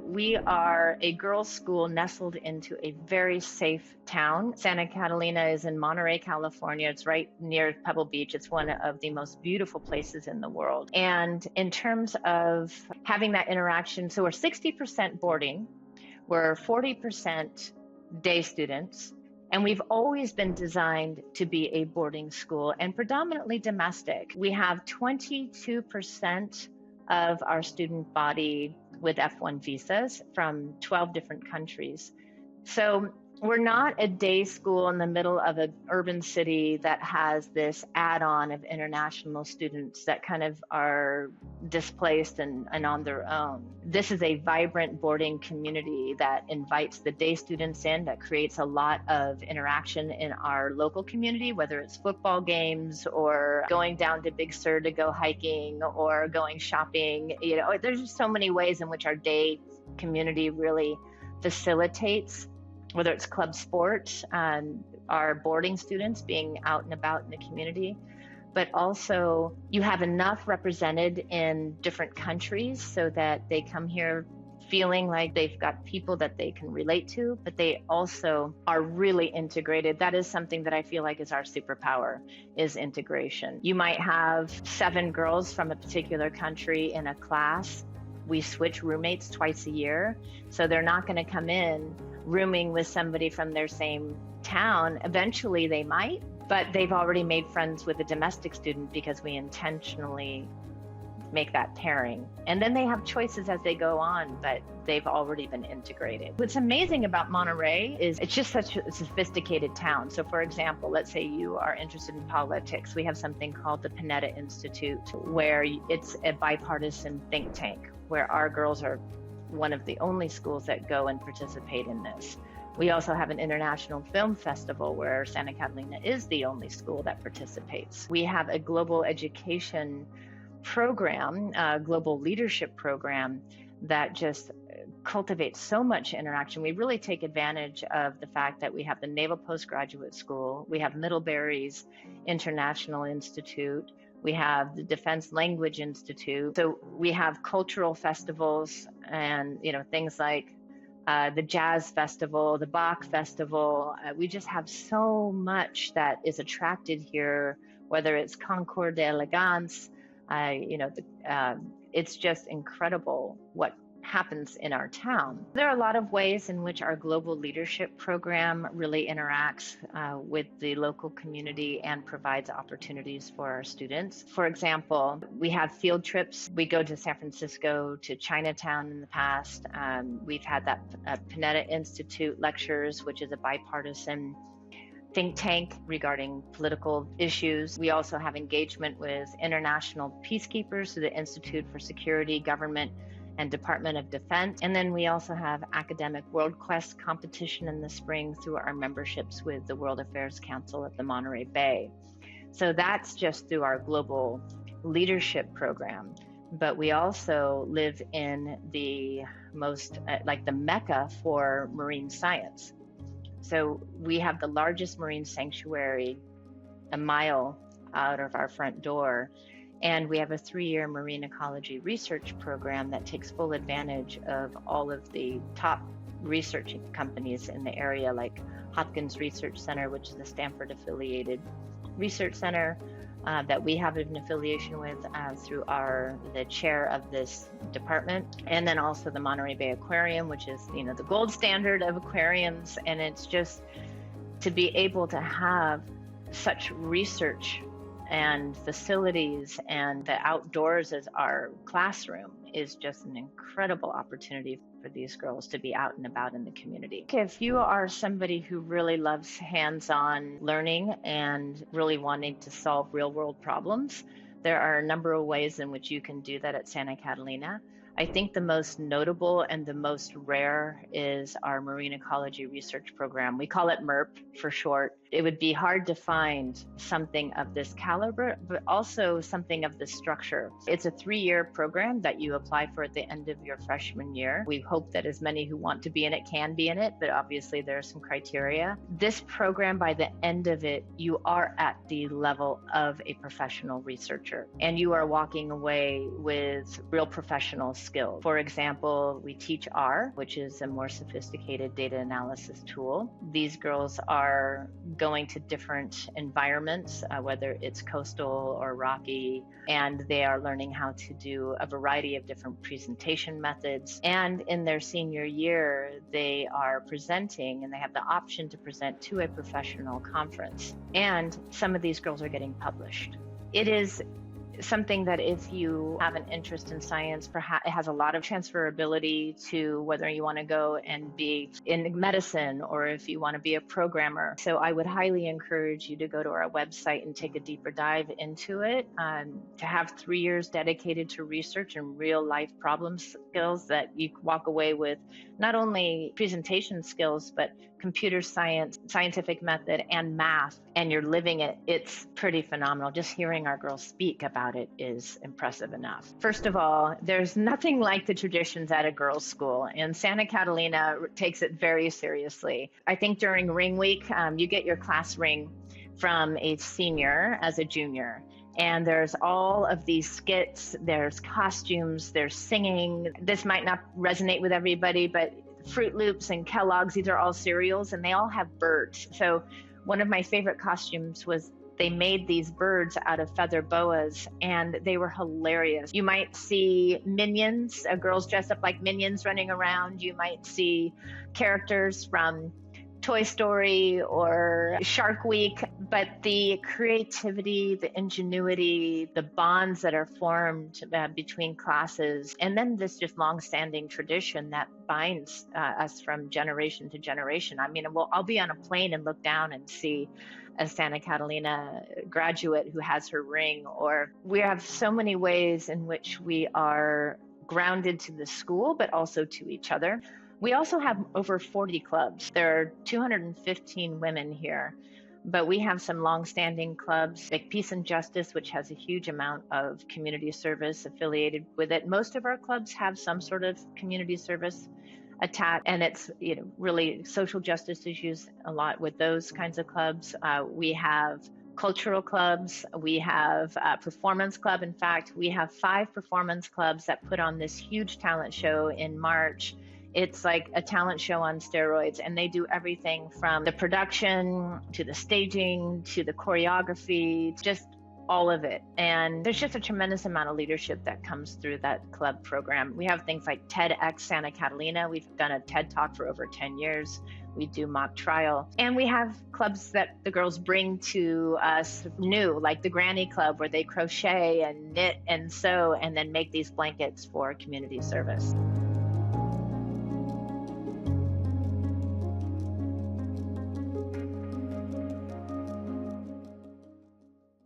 We are a girls' school nestled into a very safe town. Santa Catalina is in Monterey, California. It's right near Pebble Beach. It's one of the most beautiful places in the world. And in terms of having that interaction, so we're 60% boarding, we're 40% day students, and we've always been designed to be a boarding school and predominantly domestic. We have 22% of our student body with F1 visas from 12 different countries. So we're not a day school in the middle of an urban city that has this add-on of international students that kind of are displaced and on their own. This is a vibrant boarding community that invites the day students in, that creates a lot of interaction in our local community, whether it's football games or going down to Big Sur to go hiking or going shopping. There's just so many ways in which our day community really facilitates, whether it's club sports, our boarding students being out and about in the community, but also you have enough represented in different countries so that they come here feeling like they've got people that they can relate to, but they also are really integrated. That is something that I feel like is our superpower, is integration. You might have 7 girls from a particular country in a class. We switch roommates twice a year, so they're not going to come in rooming with somebody from their same town. Eventually they might, but they've already made friends with a domestic student because we intentionally make that pairing. And then they have choices as they go on, but they've already been integrated. What's amazing about Monterey is it's just such a sophisticated town. So for example, let's say you are interested in politics. We have something called the Panetta Institute, where it's a bipartisan think tank, where our girls are one of the only schools that go and participate in this. We also have an international film festival where Santa Catalina is the only school that participates. We have a global education program, a global leadership program that just cultivates so much interaction. We really take advantage of the fact that we have the Naval Postgraduate School, we have Middlebury's International Institute, we have the Defense Language Institute. So we have cultural festivals and things like the Jazz Festival, the Bach Festival. We just have so much that is attracted here, whether it's Concours d'Elegance. It's just incredible what happens in our town. There are a lot of ways in which our global leadership program really interacts with the local community and provides opportunities for our students. For example, we have field trips. We go to San Francisco, to Chinatown in the past. We've had that Panetta Institute lectures, which is a bipartisan think tank regarding political issues. We also have engagement with international peacekeepers through the Institute for Security, Government, and Department of Defense. And then we also have academic World Quest competition in the spring through our memberships with the World Affairs Council at the Monterey Bay. So that's just through our global leadership program. But we also live in the most, the Mecca for marine science. So we have the largest marine sanctuary a mile out of our front door. And we have a 3-year marine ecology research program that takes full advantage of all of the top research companies in the area, like Hopkins Research Center, which is a Stanford affiliated research center that we have an affiliation with through the chair of this department. And then also the Monterey Bay Aquarium, which is, the gold standard of aquariums. And it's just to be able to have such research and facilities and the outdoors as our classroom is just an incredible opportunity for these girls to be out and about in the community. If you are somebody who really loves hands-on learning and really wanting to solve real-world problems, there are a number of ways in which you can do that at Santa Catalina. I think the most notable and the most rare is our Marine Ecology Research Program. We call it MERP for short. It would be hard to find something of this caliber, but also something of this structure. It's a 3-year program that you apply for at the end of your freshman year. We hope that as many who want to be in it can be in it, but obviously there are some criteria. This program, by the end of it, you are at the level of a professional researcher, and you are walking away with real professional skills. For example, we teach R, which is a more sophisticated data analysis tool. These girls are going to different environments, whether it's coastal or rocky, and they are learning how to do a variety of different presentation methods. And in their senior year, they are presenting, and they have the option to present to a professional conference. And some of these girls are getting published. It is something that if you have an interest in science, perhaps it has a lot of transferability to whether you want to go and be in medicine or if you want to be a programmer. So I would highly encourage you to go to our website and take a deeper dive into it, to have 3 years dedicated to research and real life problem skills that you walk away with not only presentation skills, but computer science, scientific method, and math, and you're living it. It's pretty phenomenal. Just hearing our girls speak about it is impressive enough. First of all, there's nothing like the traditions at a girls' school, and Santa Catalina takes it very seriously. I think during Ring Week, you get your class ring from a senior as a junior. And there's all of these skits, there's costumes, there's singing. This might not resonate with everybody, but Fruit Loops and Kellogg's, these are all cereals, and they all have birds. So one of my favorite costumes was they made these birds out of feather boas, and they were hilarious. You might see minions, girls dressed up like minions running around. You might see characters from Toy Story or Shark Week, but the creativity, the ingenuity, the bonds that are formed between classes, and then this just long-standing tradition that binds us from generation to generation. I mean, I'll be on a plane and look down and see a Santa Catalina graduate who has her ring, or we have so many ways in which we are grounded to the school, but also to each other. We also have over 40 clubs. There are 215 women here, but we have some longstanding clubs like Peace and Justice, which has a huge amount of community service affiliated with it. Most of our clubs have some sort of community service attached, and it's really social justice issues a lot with those kinds of clubs. We have cultural clubs. We have a performance club. In fact, we have 5 performance clubs that put on this huge talent show in March. It's like a talent show on steroids, and they do everything from the production to the staging to the choreography, just all of it. And there's just a tremendous amount of leadership that comes through that club program. We have things like TEDx Santa Catalina. We've done a TED Talk for over 10 years. We do mock trial. And we have clubs that the girls bring to us new, like the Granny Club, where they crochet and knit and sew and then make these blankets for community service.